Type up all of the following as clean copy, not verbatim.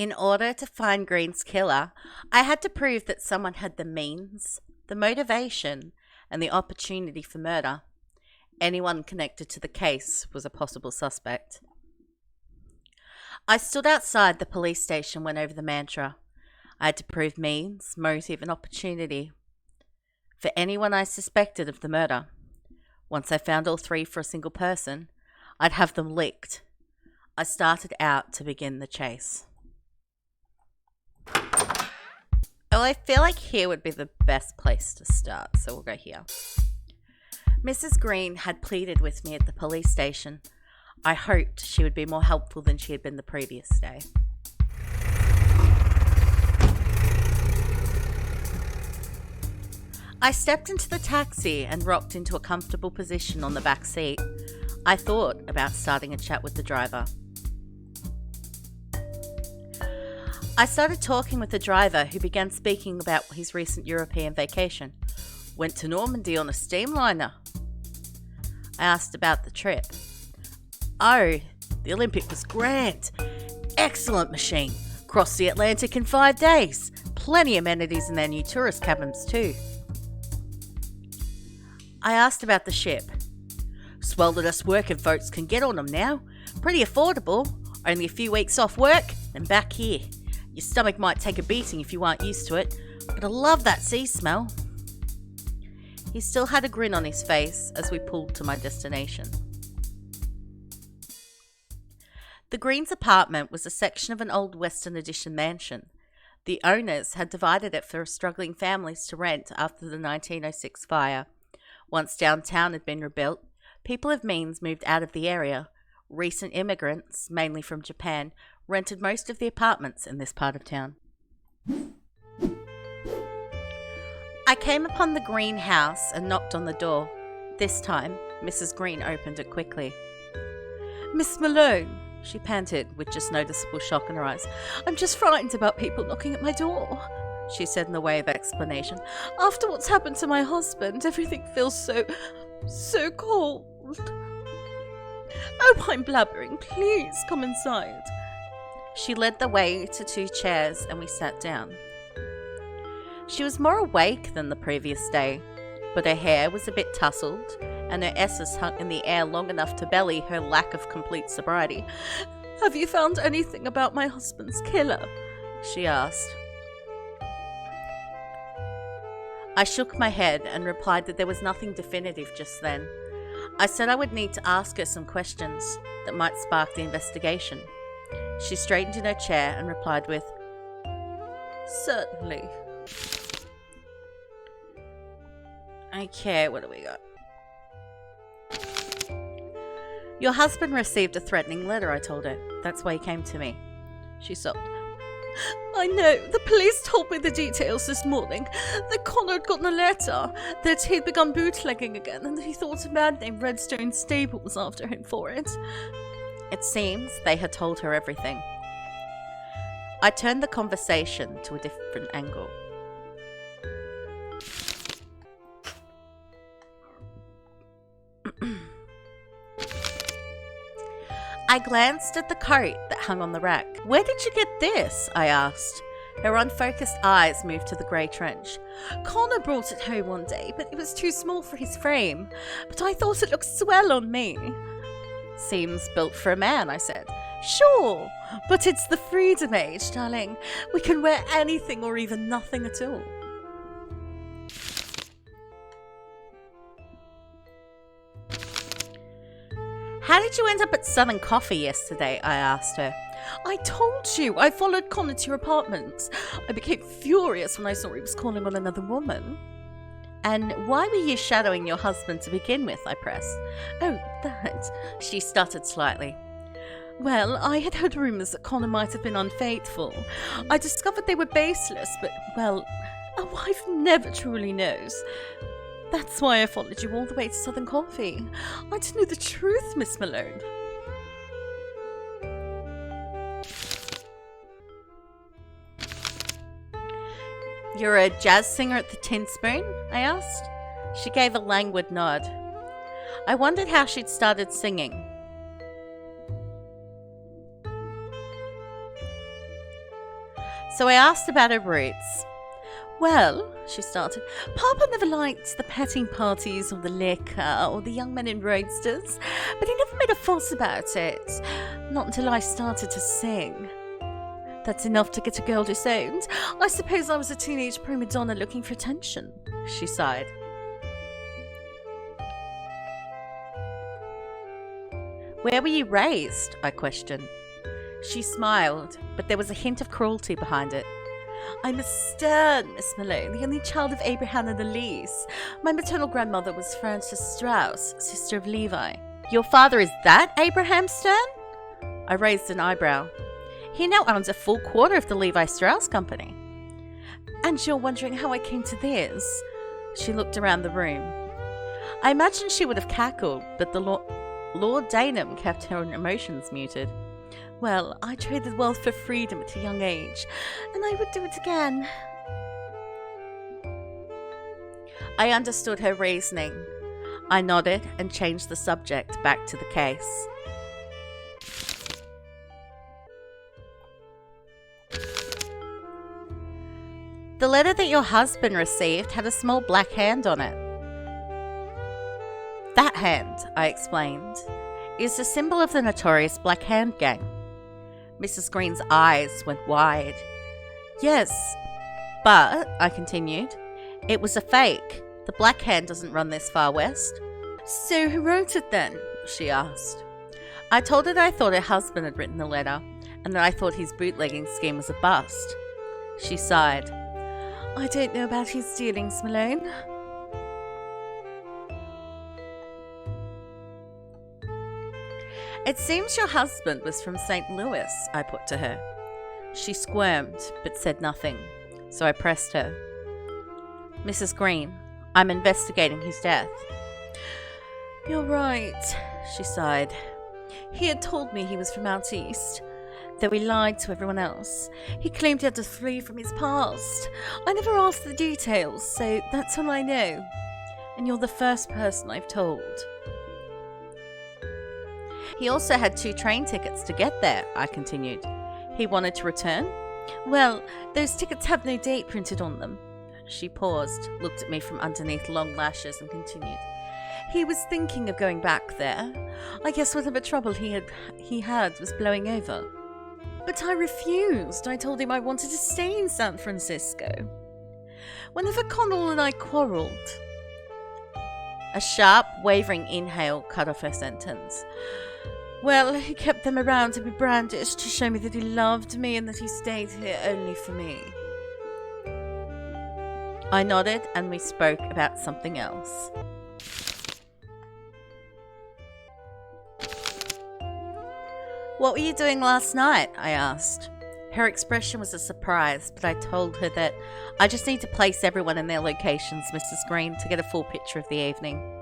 In order to find Green's killer, I had to prove that someone had the means, the motivation, and the opportunity for murder. Anyone connected to the case was a possible suspect. I stood outside the police station, went over the mantra. I had to prove means, motive, and opportunity for anyone I suspected of the murder. Once I found all three for a single person, I'd have them licked. I started out to begin the chase. Oh, I feel like here would be the best place to start, so we'll go here. Mrs. Green had pleaded with me at the police station. I hoped she would be more helpful than she had been the previous day. I stepped into the taxi and rocked into a comfortable position on the back seat. I thought about starting a chat with the driver. I started talking with the driver, who began speaking about his recent European vacation. Went to Normandy on a steamliner. I asked about the trip. Oh, the Olympic was grand. Excellent machine. Crossed the Atlantic in 5 days. Plenty of amenities in their new tourist cabins too. I asked about the ship. Swell that us working folks can get on them now. Pretty affordable. Only a few weeks off work and back here. Your stomach might take a beating if you aren't used to it, but I love that sea smell. He still had a grin on his face as we pulled to my destination. The Greens' apartment was a section of an old Western Addition mansion. The owners had divided it for struggling families to rent after the 1906 fire. Once downtown had been rebuilt, people of means moved out of the area. Recent immigrants, mainly from Japan, rented most of the apartments in this part of town. I came upon the Green house and knocked on the door. This time, Mrs. Green opened it quickly. "Miss Malone," she panted with just noticeable shock in her eyes. "I'm just frightened about people knocking at my door," she said in a way of explanation. "After what's happened to my husband, everything feels so cold. Oh, I'm blabbering. Please come inside." She led the way to 2 chairs and we sat down. She was more awake than the previous day, but her hair was a bit tousled and her S's hung in the air long enough to belly her lack of complete sobriety. "Have you found anything about my husband's killer?" she asked. I shook my head and replied that there was nothing definitive just then. I said I would need to ask her some questions that might spark the investigation. She straightened in her chair and replied with, "Certainly." Okay, what do we got? "Your husband received a threatening letter," I told her. "That's why he came to me." She sobbed. "I know. The police told me the details this morning. That Connor had gotten a letter, that he'd begun bootlegging again, and that he thought a man named Redstone Stable was after him for it." It seems they had told her everything. I turned the conversation to a different angle. I glanced at the coat that hung on the rack. "Where did you get this?" I asked. Her unfocused eyes moved to the grey trench. "Connor brought it home one day, but it was too small for his frame. But I thought it looked swell on me." "Seems built for a man," I said. "Sure, but it's the freedom age, darling. We can wear anything or even nothing at all." "How did you end up at Southern Coffee yesterday?" I asked her. "I told you, I followed Connor to your apartment. I became furious when I saw he was calling on another woman." "And why were you shadowing your husband to begin with?" I pressed. "Oh, that," she stuttered slightly. "Well, I had heard rumours that Connor might have been unfaithful. I discovered they were baseless, but, well, a wife never truly knows. That's why I followed you all the way to Southern Coffee. I to know the truth, Miss Malone." "You're a jazz singer at the Tin Spoon?" I asked. She gave a languid nod. I wondered how she'd started singing. So I asked about her roots. Well, she started, Papa never liked the petting parties or the liquor or the young men in roadsters, but he never made a fuss about it. Not until I started to sing. That's enough to get a girl disowned. I suppose I was a teenage prima donna looking for attention, she sighed. Where were you raised? I questioned. She smiled, but there was a hint of cruelty behind it. I'm a stern Miss Malone, the only child of Abraham and Elise. My maternal grandmother was Frances Strauss, sister of Levi. Your father is that Abraham Stern? I raised an eyebrow. He now owns a full quarter of the Levi Strauss Company. And you're wondering how I came to this? She looked around the room. I imagined she would have cackled, but the Lord Daneham kept her emotions muted. Well, I traded wealth for freedom at a young age, and I would do it again. I understood her reasoning. I nodded and changed the subject back to the case. The letter that your husband received had a small black hand on it. That hand, I explained, is the symbol of the notorious Black Hand Gang. Mrs. Green's eyes went wide. Yes, but, I continued, it was a fake. The Black Hand doesn't run this far west. So who wrote it then? She asked. I told her that I thought her husband had written the letter, and that I thought his bootlegging scheme was a bust. She sighed. I don't know about his dealings, Malone. It seems your husband was from St. Louis, I put to her. She squirmed, but said nothing, so I pressed her. Mrs. Green, I'm investigating his death. You're right, she sighed. He had told me he was from out east, though he lied to everyone else. He claimed he had to flee from his past. I never asked the details, so that's all I know. And you're the first person I've told. He also had 2 train tickets to get there, I continued. He wanted to return? Well, those tickets have no date printed on them. She paused, looked at me from underneath long lashes and continued. He was thinking of going back there. I guess whatever trouble he had was blowing over. But I refused. I told him I wanted to stay in San Francisco. Whenever Connell and I quarrelled... A sharp, wavering inhale cut off her sentence. Well, he kept them around to be brandished to show me that he loved me and that he stayed here only for me. I nodded and we spoke about something else. What were you doing last night? I asked. Her expression was a surprise, but I told her that I just need to place everyone in their locations, Mrs. Green, to get a full picture of the evening.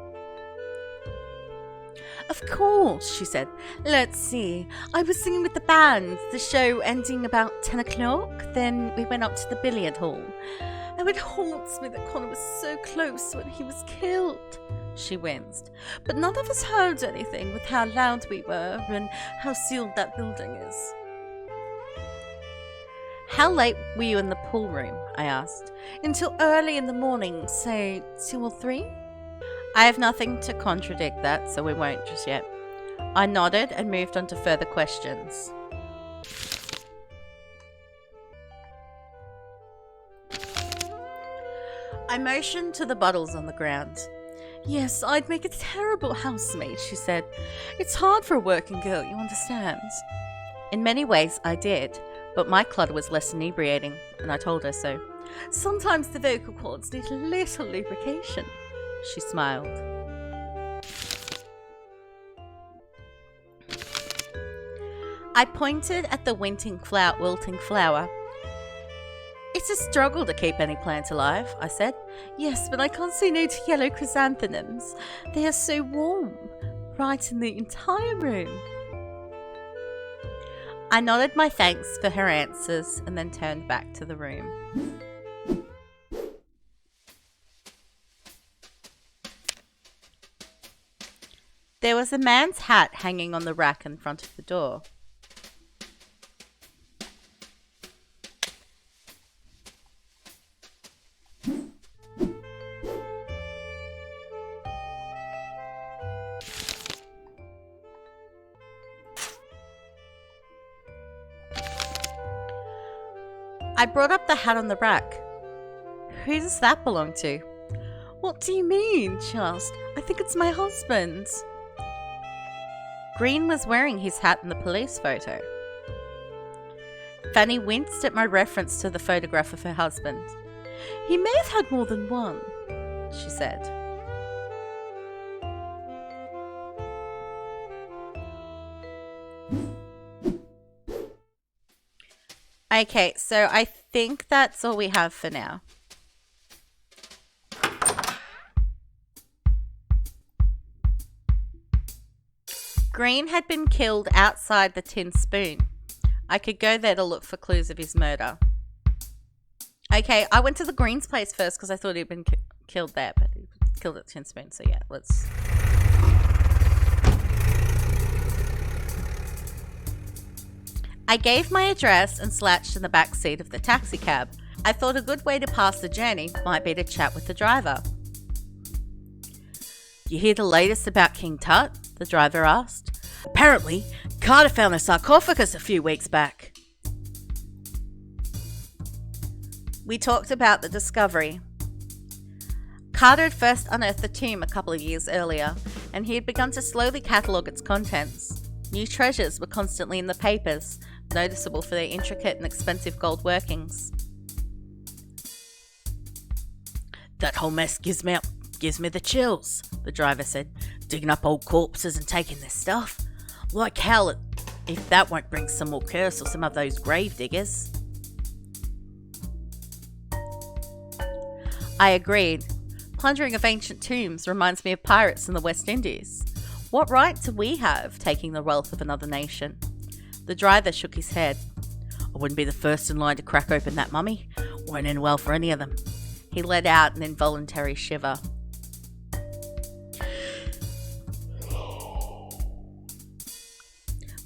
Of course, she said. Let's see. I was singing with the band, the show ending about 10 o'clock. Then we went up to the billiard hall. Oh, it haunts me that Connor was so close when he was killed. She winced. But none of us heard anything with how loud we were and how sealed that building is. How late were you in the pool room? I asked. Until early in the morning, say 2 or 3? I have nothing to contradict that, so we won't just yet. I nodded and moved on to further questions. I motioned to the bottles on the ground. Yes, I'd make a terrible housemaid, she said. It's hard for a working girl, you understand. In many ways, I did, but my clutter was less inebriating, and I told her so. Sometimes the vocal cords need a little lubrication. She smiled. I pointed at the wilting flower. It's a struggle to keep any plant alive, I said. Yes, but I can't say no to yellow chrysanthemums. They are so warm, right in the entire room. I nodded my thanks for her answers and then turned back to the room. There was a man's hat hanging on the rack in front of the door. I brought up the hat on the rack. Who does that belong to? What do you mean? She asked. I think it's my husband's. Green was wearing his hat in the police photo. Fanny winced at my reference to the photograph of her husband. He may have had more than one, she said. Okay, so I think that's all we have for now. Green had been killed outside the Tin Spoon. I could go there to look for clues of his murder. Okay, I went to the Green's place first because I thought he'd been killed there, but he was killed at Tin Spoon, so yeah, let's... I gave my address and slouched in the back seat of the taxi cab. I thought a good way to pass the journey might be to chat with the driver. You hear the latest about King Tut? The driver asked. Apparently, Carter found the sarcophagus a few weeks back. We talked about the discovery. Carter had first unearthed the tomb a couple of years earlier, and he had begun to slowly catalogue its contents. New treasures were constantly in the papers, noticeable for their intricate and expensive gold workings. That whole mess gives me the chills, the driver said. Digging up old corpses and taking their stuff. Like hell, if that won't bring some more curse or some of those grave diggers. I agreed. Plundering of ancient tombs reminds me of pirates in the West Indies. What right do we have taking the wealth of another nation? The driver shook his head. I wouldn't be the first in line to crack open that mummy. Won't end well for any of them. He let out an involuntary shiver.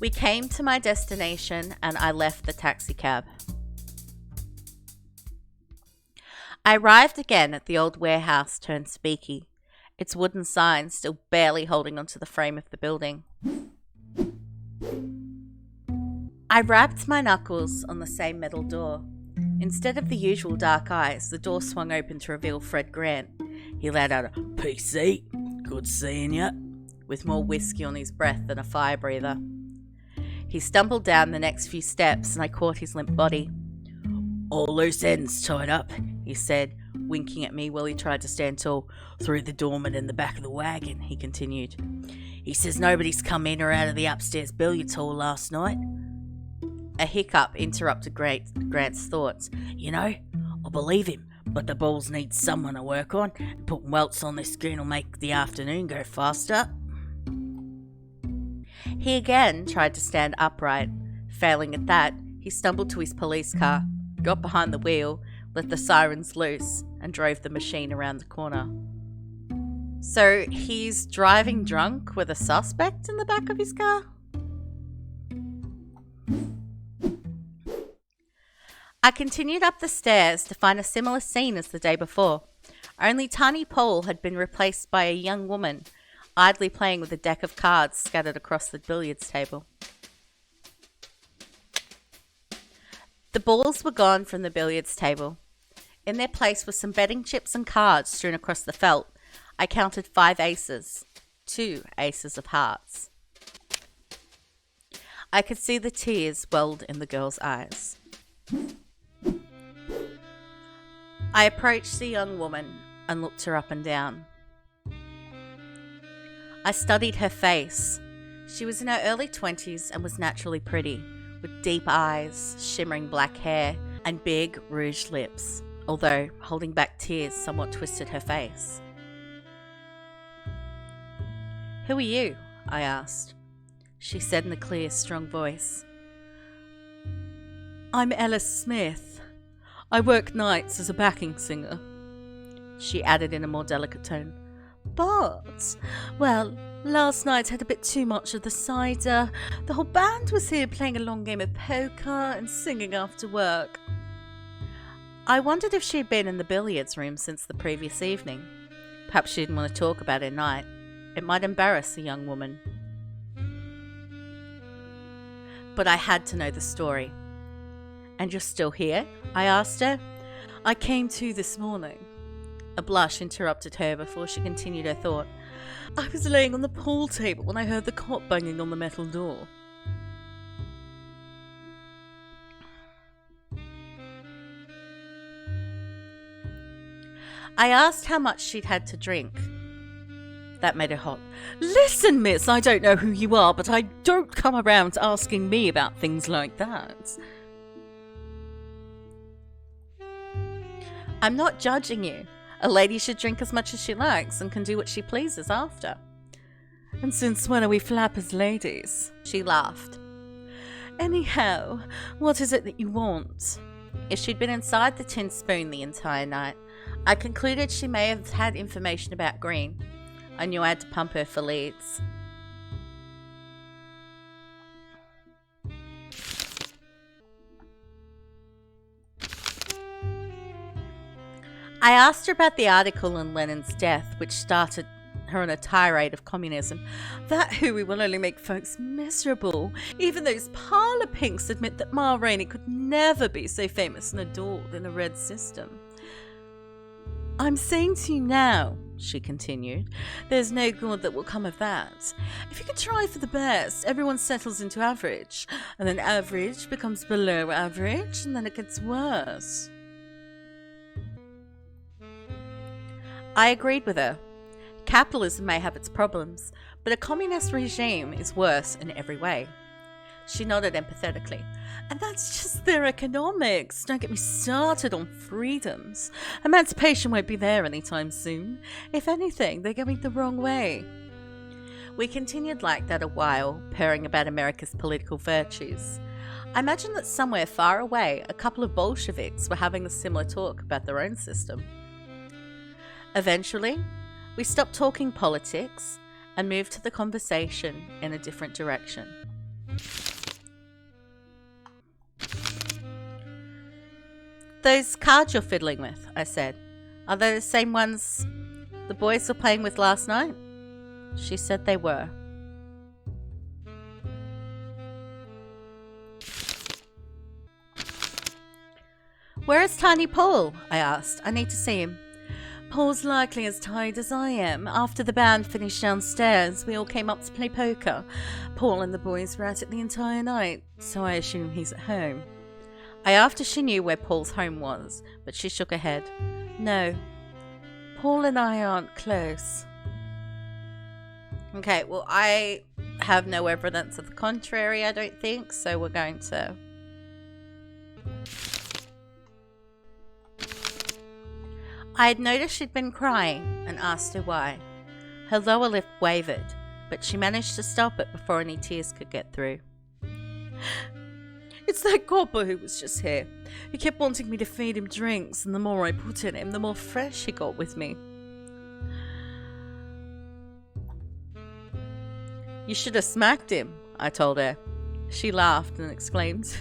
We came to my destination and I left the taxi cab. I arrived again at the old warehouse turned speaky, its wooden sign still barely holding onto the frame of the building. I rapped my knuckles on the same metal door. Instead of the usual dark eyes, the door swung open to reveal Fred Grant. He let out a "PC, good seeing ya," with more whiskey on his breath than a fire breather. He stumbled down the next few steps and I caught his limp body. All loose ends tied up, he said, winking at me while he tried to stand tall. Through the doorman in the back of the wagon, he continued. He says nobody's come in or out of the upstairs billiards hall last night. A hiccup interrupted Grant's thoughts. You know, I believe him, but the balls need someone to work on. Putting welts on this goon will make the afternoon go faster. He again tried to stand upright. Failing at that, he stumbled to his police car, got behind the wheel, let the sirens loose, and drove the machine around the corner. So he's driving drunk with a suspect in the back of his car? I continued up the stairs to find a similar scene as the day before. Only Tiny Paul had been replaced by a young woman, idly playing with a deck of cards scattered across the billiards table. The balls were gone from the billiards table. In their place were some betting chips and cards strewn across the felt. I counted 5 aces, 2 aces of hearts. I could see the tears welled in the girl's eyes. I approached the young woman and looked her up and down. I studied her face. She was in her early 20s and was naturally pretty, with deep eyes, shimmering black hair, and big, rouged lips, although holding back tears somewhat twisted her face. Who are you? I asked. She said in a clear, strong voice. I'm Ellis Smith. I work nights as a backing singer. She added in a more delicate tone. But, well, last night had a bit too much of the cider. The whole band was here playing a long game of poker and singing after work. I wondered if she had been in the billiards room since the previous evening. Perhaps she didn't want to talk about her night. It might embarrass a young woman. But I had to know the story. And you're still here? I asked her. I came to this morning. A blush interrupted her before she continued her thought. I was laying on the pool table when I heard the cot banging on the metal door. I asked how much she'd had to drink. That made her hot. Listen, miss, I don't know who you are, but I don't come around asking me about things like that. I'm not judging you. A lady should drink as much as she likes and can do what she pleases after. And since when are we flappers ladies? She laughed. Anyhow, what is it that you want? If she'd been inside the tin spoon the entire night, I concluded she may have had information about Green. I knew I had to pump her for leads. I asked her about the article on Lenin's death, which started her on a tirade of communism. That hooey will only make folks miserable. Even those parlour pinks admit that Ma Rainey could never be so famous and adored in a red system. I'm saying to you now, she continued, there's no good that will come of that. If you can try for the best, everyone settles into average, and then average becomes below average, and then it gets worse. I agreed with her. Capitalism may have its problems, but a communist regime is worse in every way. She nodded empathetically. And that's just their economics. Don't get me started on freedoms. Emancipation won't be there anytime soon. If anything, they're going the wrong way. We continued like that a while, purring about America's political virtues. I imagine that somewhere far away, a couple of Bolsheviks were having a similar talk about their own system. Eventually, we stopped talking politics and moved to the conversation in a different direction. Those cards you're fiddling with, I said, are they the same ones the boys were playing with last night? She said they were. Where is Tiny Paul? I asked. I need to see him. Paul's likely as tired as I am. After the band finished downstairs, we all came up to play poker. Paul and the boys were at it the entire night, so I assume he's at home. I asked if she knew where Paul's home was, but she shook her head. No, Paul and I aren't close. Okay, well, I have no evidence of the contrary, I don't think, so we're going to... I had noticed she'd been crying and asked her why. Her lower lip wavered, but she managed to stop it before any tears could get through. It's that copper who was just here. He kept wanting me to feed him drinks, and the more I put in him, the more fresh he got with me. You should have smacked him, I told her. She laughed and exclaimed,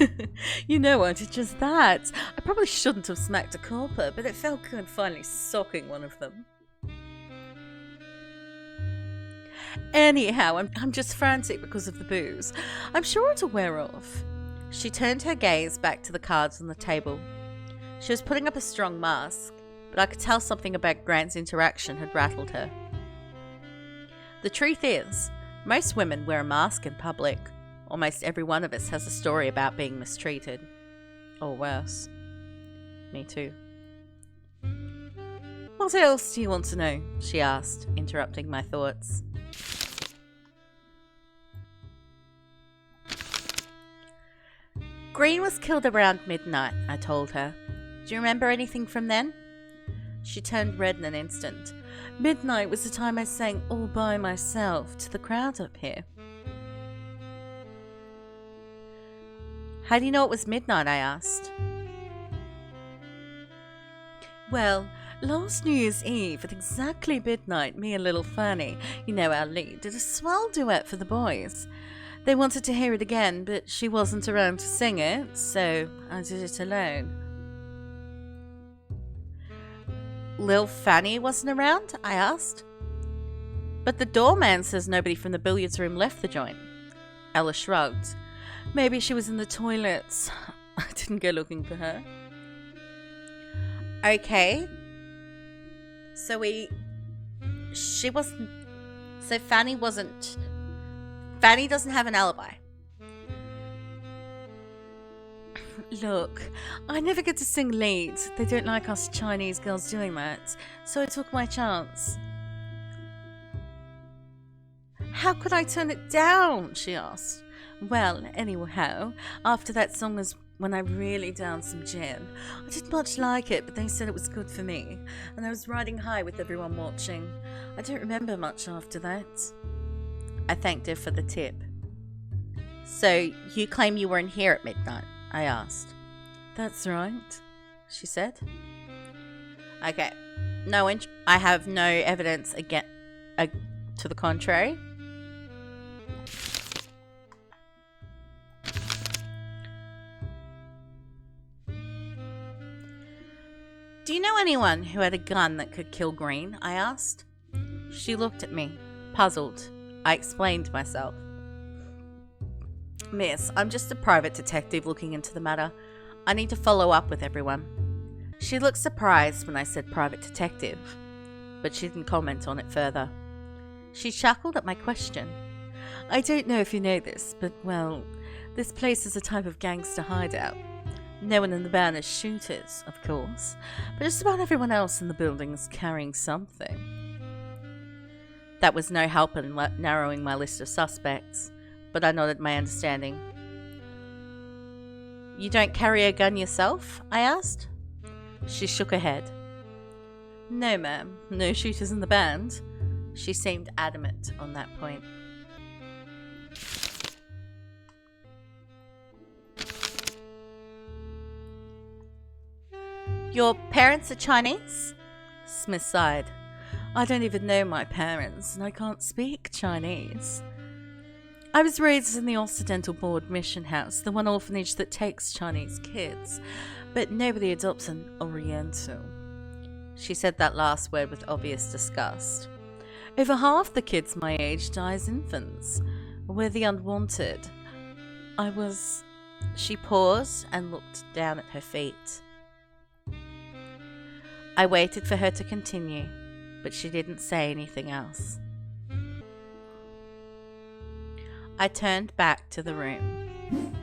You know I did just that. I probably shouldn't have smacked a copper, but it felt good finally socking one of them. Anyhow, I'm just frantic because of the booze. I'm sure it'll wear off. She turned her gaze back to the cards on the table. She was putting up a strong mask, but I could tell something about Grant's interaction had rattled her. The truth is, most women wear a mask in public. Almost every one of us has a story about being mistreated. Or worse. Me too. What else do you want to know? She asked, interrupting my thoughts. Green was killed around midnight, I told her. Do you remember anything from then? She turned red in an instant. Midnight was the time I sang all by myself to the crowd up here. How do you know it was midnight? I asked. Well, last New Year's Eve at exactly midnight, me and little Fanny, you know our lead, did a swell duet for the boys. They wanted to hear it again, but she wasn't around to sing it, so I did it alone. Lil Fanny wasn't around? I asked. But the doorman says nobody from the billiards room left the joint. Ella shrugged. Maybe she was in the toilets. I didn't go looking for her. Okay. So Fanny doesn't have an alibi. Look, I never get to sing leads. They don't like us Chinese girls doing that, so I took my chance. How could I turn it down? She asked. Well, anyhow, after that song was when I really downed some gin. I didn't much like it, but they said it was good for me, and I was riding high with everyone watching. I don't remember much after that. I thanked her for the tip. So, you claim you were in here at midnight? I asked. That's right, she said. Okay. I have no evidence to the contrary. Do you know anyone who had a gun that could kill Green? I asked. She looked at me, puzzled. I explained myself. Miss, I'm just a private detective looking into the matter. I need to follow up with everyone. She looked surprised when I said private detective, but she didn't comment on it further. She chuckled at my question. I don't know if you know this, but, well, this place is a type of gangster hideout. No one in the band is shooters, of course, but just about everyone else in the building is carrying something. That was no help in narrowing my list of suspects, but I nodded my understanding. You don't carry a gun yourself? I asked. She shook her head. No, ma'am. No shooters in the band. She seemed adamant on that point. Your parents are Chinese? Smith sighed. I don't even know my parents, and I can't speak Chinese. I was raised in the Occidental Board Mission House, the one orphanage that takes Chinese kids, but nobody adopts an Oriental. She said that last word with obvious disgust. Over half the kids my age die as infants. We're the unwanted. She paused and looked down at her feet. I waited for her to continue, but she didn't say anything else. I turned back to the room.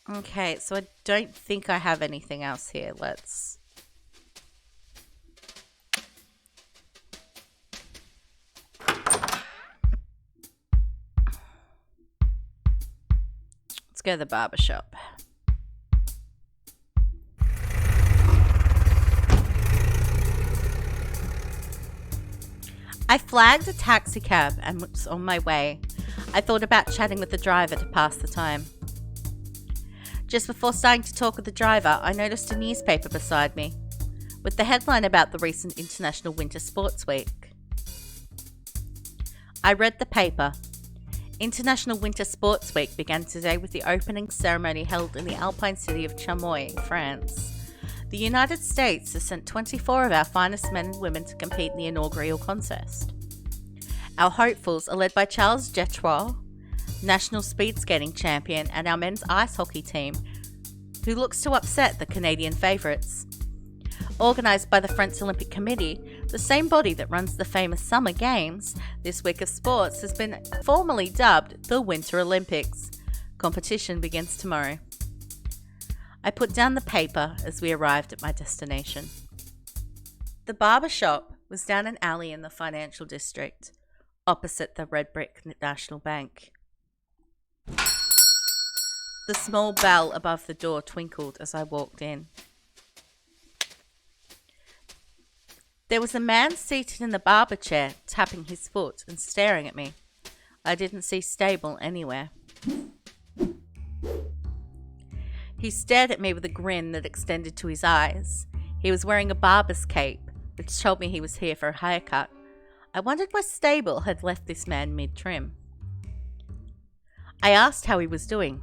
Okay, so I don't think I have anything else here. Let's go to the barber shop. I flagged a taxi cab and was on my way. I thought about chatting with the driver to pass the time. Just before starting to talk with the driver, I noticed a newspaper beside me, with the headline about the recent International Winter Sports Week. I read the paper. International Winter Sports Week began today with the opening ceremony held in the Alpine city of Chamois, France. The United States has sent 24 of our finest men and women to compete in the inaugural contest. Our hopefuls are led by Charles Jetrois, national speed skating champion, and our men's ice hockey team, who looks to upset the Canadian favourites. Organised by the French Olympic Committee, the same body that runs the famous Summer Games, this week of sports has been formally dubbed the Winter Olympics. Competition begins tomorrow. I put down the paper as we arrived at my destination. The barber shop was down an alley in the financial district, opposite the red brick National Bank. The small bell above the door twinkled as I walked in. There was a man seated in the barber chair, tapping his foot and staring at me. I didn't see stable anywhere. He stared at me with a grin that extended to his eyes. He was wearing a barber's cape, which told me he was here for a haircut. I wondered why Stable had left this man mid-trim. I asked how he was doing.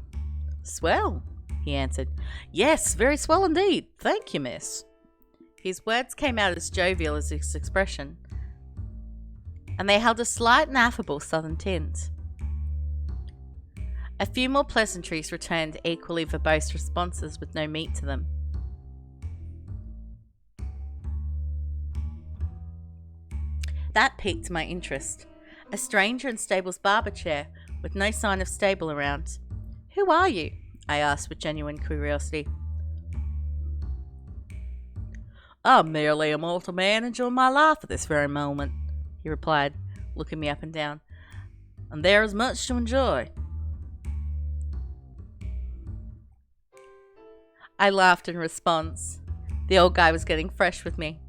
Swell, he answered. Yes, very swell indeed. Thank you, miss. His words came out as jovial as his expression, and they held a slight and affable southern tint. A few more pleasantries returned equally verbose responses with no meat to them. That piqued my interest. A stranger in Stable's barber chair, with no sign of Stable around. "Who are you?" I asked with genuine curiosity. "I'm merely a mortal man enjoying my life at this very moment," he replied, looking me up and down. "And there is much to enjoy." I laughed in response. The old guy was getting fresh with me.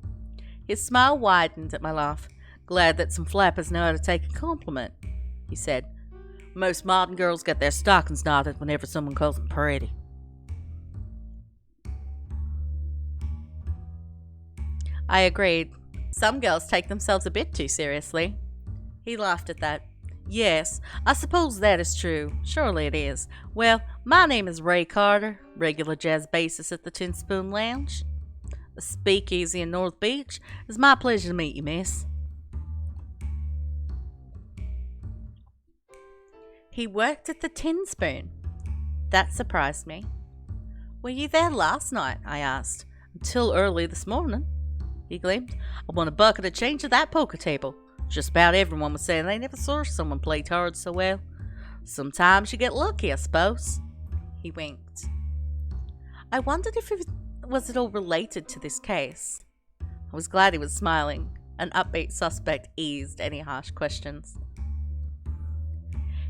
His smile widened at my laugh. "Glad that some flappers know how to take a compliment," he said. "Most modern girls get their stockings knotted whenever someone calls them pretty." I agreed. Some girls take themselves a bit too seriously. He laughed at that. "Yes, I suppose that is true. Surely it is. Well, my name is Ray Carter, regular jazz bassist at the Tin Spoon Lounge. A speakeasy in North Beach. It's my pleasure to meet you, miss." He worked at the Tin Spoon. That surprised me. "Were you there last night?" I asked. "Until early this morning," he gleamed. "I won a bucket of change at that poker table. Just about everyone was saying they never saw someone play cards so well. Sometimes you get lucky, I suppose." He winked. I wondered if it was at all related to this case. I was glad he was smiling. An upbeat suspect eased any harsh questions.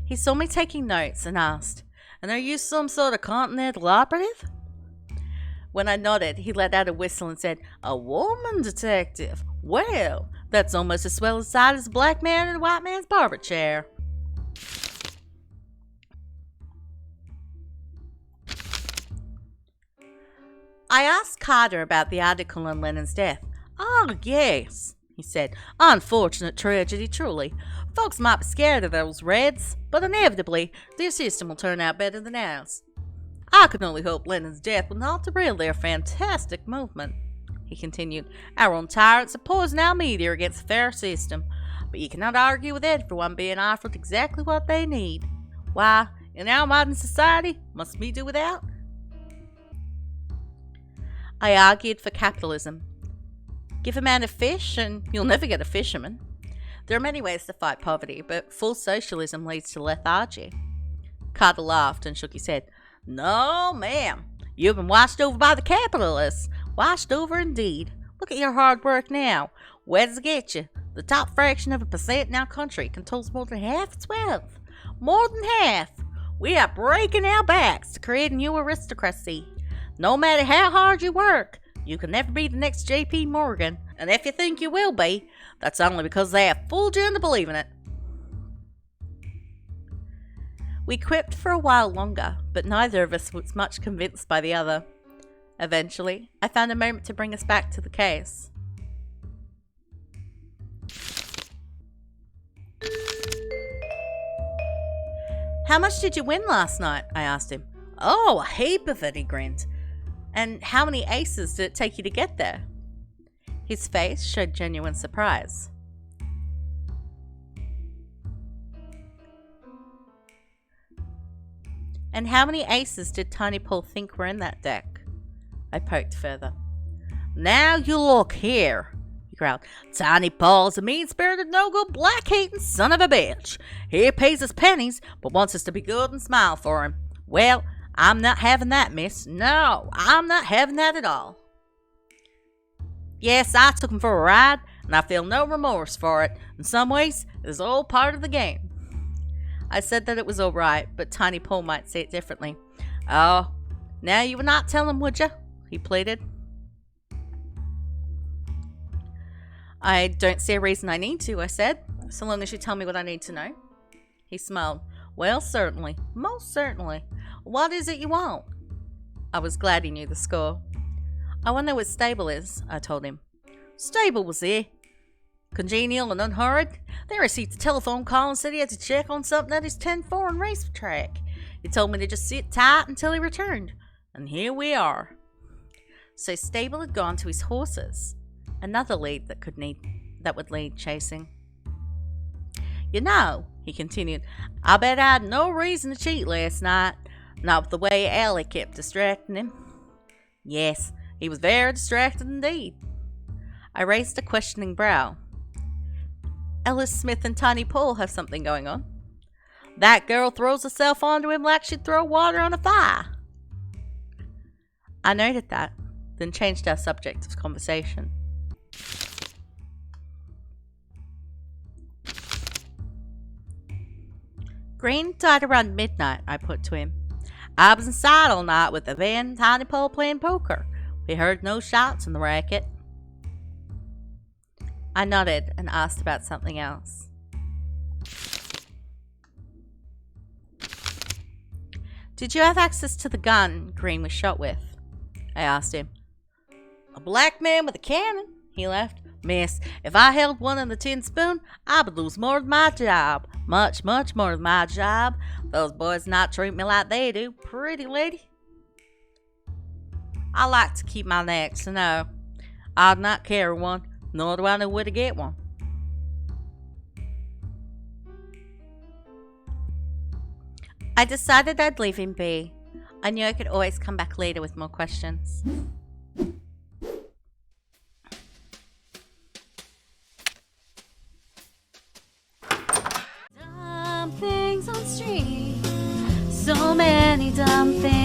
He saw me taking notes and asked, "And are you some sort of continental operative?" When I nodded, he let out a whistle and said, "A woman detective? Well, that's almost as swell a sight as a black man in a white man's barber chair." I asked Carter about the article on Lennon's death. "Oh, yes," he said. "Unfortunate tragedy, truly. Folks might be scared of those Reds, but inevitably their system will turn out better than ours. I can only hope Lennon's death will not derail their fantastic movement," he continued. "Our own tyrants have poisoned our media against the fair system, but you cannot argue with everyone being offered exactly what they need. Why, in our modern society, must we do without?" I argued for capitalism. Give a man a fish and you'll never get a fisherman. There are many ways to fight poverty, but full socialism leads to lethargy. Carter laughed and shook his head. "No, ma'am. You've been washed over by the capitalists. Washed over indeed. Look at your hard work now. Where does it get you? The top fraction of a percent in our country controls more than half its wealth. More than half. We are breaking our backs to create a new aristocracy. No matter how hard you work, you can never be the next J.P. Morgan. And if you think you will be, that's only because they have fooled you into believing it." We quipped for a while longer, but neither of us was much convinced by the other. Eventually, I found a moment to bring us back to the case. "How much did you win last night?" I asked him. "Oh, a heap of it," he grinned. "And how many aces did it take you to get there?" His face showed genuine surprise. "And how many aces did Tiny Paul think were in that deck?" I poked further. "Now you look here," he growled. "Tiny Paul's a mean-spirited, no-good, black-hating son of a bitch. He pays his pennies, but wants us to be good and smile for him. Well, I'm not having that, miss. No, I'm not having that at all. Yes, I took him for a ride, and I feel no remorse for it. In some ways, it is all part of the game." I said that it was all right, but Tiny Paul might see it differently. "Oh, now you would not tell him, would you?" he pleaded. "I don't see a reason I need to," I said, "so long as you tell me what I need to know." He smiled. "Well, certainly. Most certainly. What is it you want?" I was glad he knew the score. "I want to know what Stable is," I told him. "Stable was here. Congenial and unhurried. Then received a telephone call and said he had to check on something at his 10-4 racetrack. He told me to just sit tight until he returned. And here we are." So Stable had gone to his horses. Another lead that would lead chasing. You know, he continued, I bet I had no reason to cheat last night. Not with the way Ellie kept distracting him. Yes, he was very distracted indeed. I raised a questioning brow. Ellis Smith and Tiny Paul have something going on. That girl throws herself onto him like she'd throw water on a fire. I noted that, then changed our subject of conversation. Green died around midnight, I put to him. I was inside all night with Evan and Tiny Paul playing poker. We heard no shots in the racket. I nodded and asked about something else. Did you have access to the gun Green was shot with? I asked him. A black man with a cannon, he laughed. Miss, if I held one in the tin spoon, I would lose more than my job. Much, much more than my job. Those boys not treat me like they do, pretty lady. I like to keep my neck, so no. I'd not carry one, nor do I know where to get one. I decided I'd leave him be. I knew I could always come back later with more questions. Dumb things on stream. So many dumb things.